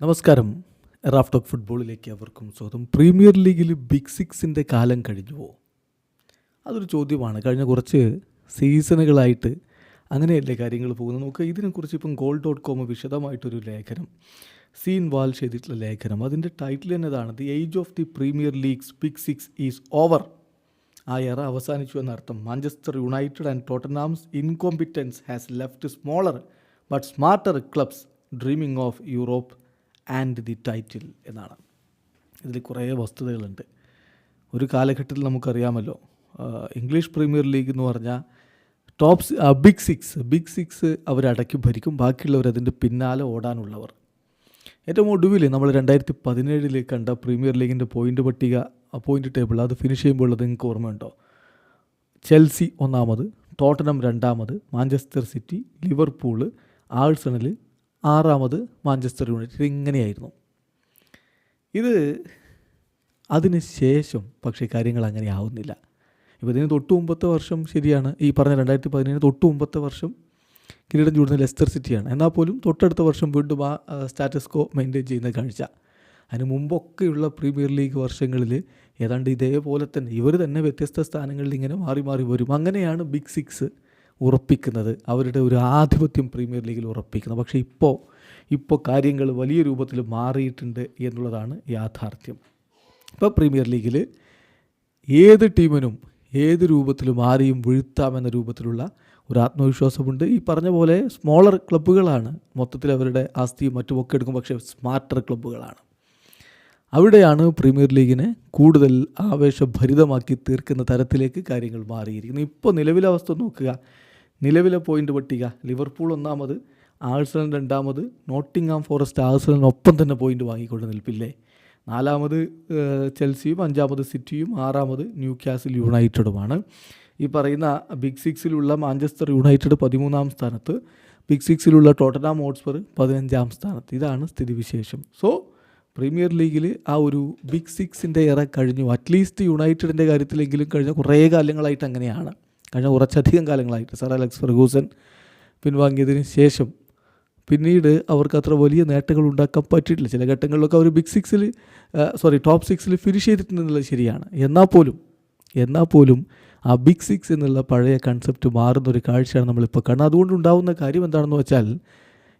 നമസ്കാരം. Raf talk ഫുട്ബോളിലേക്ക് അവർക്കും സ്വാഗതം. പ്രീമിയർ ലീഗിൽ ബിഗ് സിക്സിൻ്റെ കാലം കഴിഞ്ഞുവോ? അതൊരു ചോദ്യമാണ്. കഴിഞ്ഞ കുറച്ച് സീസണുകളായിട്ട് അങ്ങനെയല്ലേ കാര്യങ്ങൾ പോകുന്നത്. നമുക്ക് ഇതിനെക്കുറിച്ച് ഇപ്പം goal.com വിശദമായിട്ടൊരു ലേഖനം, സീൻ വാൽഷ് ചെയ്തിട്ടുള്ള ലേഖനം, അതിൻ്റെ ടൈറ്റിൽ തന്നെ ഇതാണ്: the age of the premier league's big six is over. ആ എറ അവസാനിച്ചു എന്നർത്ഥം. Manchester United and Tottenham's incompetence has left smaller but smarter clubs dreaming of Europe and the title എന്നാണ്. ഇതിൽ കുറേ വസ്തുതകളുണ്ട്. ഒരു കാലഘട്ടത്തിൽ നമുക്കറിയാമല്ലോ, ഇംഗ്ലീഷ് പ്രീമിയർ ലീഗ് എന്ന് പറഞ്ഞാൽ ബിഗ് സിക്സ് അവരടക്കി ഭരിക്കും, ബാക്കിയുള്ളവർ അതിൻ്റെ പിന്നാലെ ഓടാനുള്ളവർ. ഏറ്റവും ഒടുവിൽ നമ്മൾ 2017 കണ്ട പ്രീമിയർ ലീഗിൻ്റെ പോയിൻ്റ് ടേബിൾ അത് ഫിനിഷ് ചെയ്യുമ്പോൾ ഉള്ളത് നിങ്ങൾക്ക് ഓർമ്മയുണ്ടോ? ചെൽസി ഒന്നാമത്, ടോട്ടനം രണ്ടാമത്, മാഞ്ചസ്റ്റർ സിറ്റി, ലിവർപൂള്, ആഴ്സണൽ ആറാമത്, മാഞ്ചസ്റ്റർ യുണൈറ്റഡ്. ഇങ്ങനെയായിരുന്നു ഇത്. അതിന് ശേഷം പക്ഷേ കാര്യങ്ങൾ അങ്ങനെ ആവുന്നില്ല. ഇപ്പോൾ ഇതിന് തൊട്ട് മുമ്പത്തെ വർഷം ശരിയാണ്, ഈ പറഞ്ഞ 2017 തൊട്ട് മുമ്പത്തെ വർഷം കിരീടം ചൂടുന്ന ലെസ്റ്റർ സിറ്റിയാണ്. എന്നാൽ പോലും തൊട്ടടുത്ത വർഷം വീണ്ടും ആ സ്റ്റാറ്റസ് കോ മെയിൻറ്റെയിൻ ചെയ്യുന്ന കാഴ്ച. അതിന് മുമ്പൊക്കെയുള്ള പ്രീമിയർ ലീഗ് വർഷങ്ങളിൽ ഏതാണ്ട് ഇതേപോലെ തന്നെ ഇവർ തന്നെ വ്യത്യസ്ത സ്ഥാനങ്ങളിൽ ഇങ്ങനെ മാറി മാറി വരും. അങ്ങനെയാണ് ബിഗ് സിക്സ് ഉറപ്പിക്കുന്നത്, അവരുടെ ഒരു ആധിപത്യം പ്രീമിയർ ലീഗിൽ ഉറപ്പിക്കുന്നത്. പക്ഷേ ഇപ്പോൾ കാര്യങ്ങൾ വലിയ രൂപത്തിൽ മാറിയിട്ടുണ്ട് എന്നുള്ളതാണ് യാഥാർത്ഥ്യം. ഇപ്പോൾ പ്രീമിയർ ലീഗിൽ ഏത് ടീമിനും ഏത് രൂപത്തിലും ആരെയും വീഴ്ത്താമെന്ന രൂപത്തിലുള്ള ഒരു ആത്മവിശ്വാസമുണ്ട്. ഈ പറഞ്ഞ പോലെ സ്മോളർ ക്ലബ്ബുകളാണ് മൊത്തത്തിൽ അവരുടെ ആസ്തിയും മറ്റുമൊക്കെ എടുക്കും, പക്ഷേ സ്മാർട്ടർ ക്ലബ്ബുകളാണ്. അവിടെയാണ് പ്രീമിയർ ലീഗിനെ കൂടുതൽ ആവേശഭരിതമാക്കി തീർക്കുന്ന തരത്തിലേക്ക് കാര്യങ്ങൾ മാറിയിരിക്കുന്നത്. ഇപ്പോൾ നിലവിലെ അവസ്ഥ നോക്കുക. നിലവിലെ പോയിൻ്റ് പട്ടിക: ലിവർപൂൾ ഒന്നാമത്, ആഴ്സണൽ രണ്ടാമത്, നോട്ടിംഗ്ഹാം ഫോറസ്റ്റ് ആഴ്സണലിനൊപ്പം തന്നെ പോയിൻ്റ് വാങ്ങിക്കൊണ്ട് നിൽപ്പില്ലേ. നാലാമത് ചെൽസിയും, അഞ്ചാമത് സിറ്റിയും, ആറാമത് ന്യൂകാസിൽ യുണൈറ്റഡുമാണ്. ഈ പറയുന്ന ബിഗ് സിക്സിലുള്ള മാഞ്ചസ്റ്റർ യുണൈറ്റഡ് 13-ാം സ്ഥാനത്ത്, ബിഗ് സിക്സിലുള്ള ടോട്ടൻഹാം ഹോട്ട്സ്പർ 15-ാം സ്ഥാനത്ത്. ഇതാണ് സ്ഥിതിവിശേഷം. സോ പ്രീമിയർ ലീഗിൽ ആ ഒരു ബിഗ് സിക്സിൻ്റെ ഇറ കഴിഞ്ഞു. അറ്റ്ലീസ്റ്റ് യുണൈറ്റഡിൻ്റെ കാര്യത്തിലെങ്കിലും കഴിഞ്ഞ കുറേ കാലങ്ങളായിട്ട് അങ്ങനെയാണ്. കഴിഞ്ഞ കുറച്ചധികം കാലങ്ങളായിട്ട് സർ അലക്സ് ഫെർഗൂസൻ പിൻവാങ്ങിയതിന് ശേഷം പിന്നീട് അവർക്ക് അത്ര വലിയ നേട്ടങ്ങൾ ഉണ്ടാക്കാൻ പറ്റിയിട്ടില്ല. ചില ഘട്ടങ്ങളിലൊക്കെ അവർ ടോപ്പ് സിക്സിൽ ഫിനിഷ് ചെയ്തിട്ടുണ്ടെന്നുള്ളത് ശരിയാണ്. എന്നാൽ പോലും ആ ബിഗ് സിക്സ് എന്നുള്ള പഴയ കൺസെപ്റ്റ് മാറുന്നൊരു കാഴ്ചയാണ് നമ്മളിപ്പോൾ കാണുന്നത്. അതുകൊണ്ടുണ്ടാകുന്ന കാര്യം എന്താണെന്ന് വെച്ചാൽ,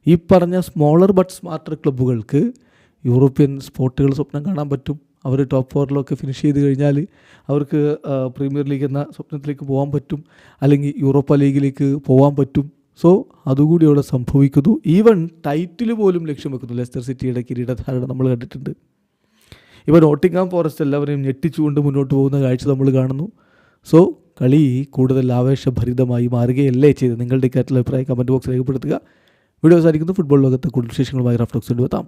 ഈ പറഞ്ഞ സ്മോളർ ബട്ട് സ്മാർട്ടർ ക്ലബ്ബുകൾക്ക് യൂറോപ്യൻ സ്പോട്ടുകൾ സ്വപ്നം കാണാൻ പറ്റും. അവർ ടോപ്പ് 4 ഫിനിഷ് ചെയ്ത് കഴിഞ്ഞാൽ അവർക്ക് പ്രീമിയർ ലീഗ് എന്ന സ്വപ്നത്തിലേക്ക് പോകാൻ പറ്റും, അല്ലെങ്കിൽ യൂറോപ്പ ലീഗിലേക്ക് പോകാൻ പറ്റും. സോ അതുകൂടി അവിടെ സംഭവിക്കുന്നു. ഈവൻ ടൈറ്റിൽ പോലും ലക്ഷ്യം വെക്കുന്നു. ലെസ്റ്റർ സിറ്റിയുടെ കിരീടധാരണ നമ്മൾ കണ്ടിട്ടുണ്ട്. ഇവർ നോട്ടിംഗ്ഹാം ഫോറസ്റ്റ് എല്ലാവരെയും ഞെട്ടിച്ചുകൊണ്ട് മുന്നോട്ട് പോകുന്ന കാഴ്ച നമ്മൾ കാണുന്നു. സോ കളി കൂടുതൽ ആവേശഭരിതമായി മാറുകയല്ലേ ചെയ്ത്. നിങ്ങളുടെ കാര്യത്തിലുള്ള അഭിപ്രായം കമൻറ്റ് ബോക്സ് രേഖപ്പെടുത്തുക. വീഡിയോ അവസാനിക്കുന്നു. ഫുട്ബോൾ ലോകത്തെ കൂടുതൽ വിശേഷങ്ങളുമായി റാഫ് ടോക്സ് എത്താം.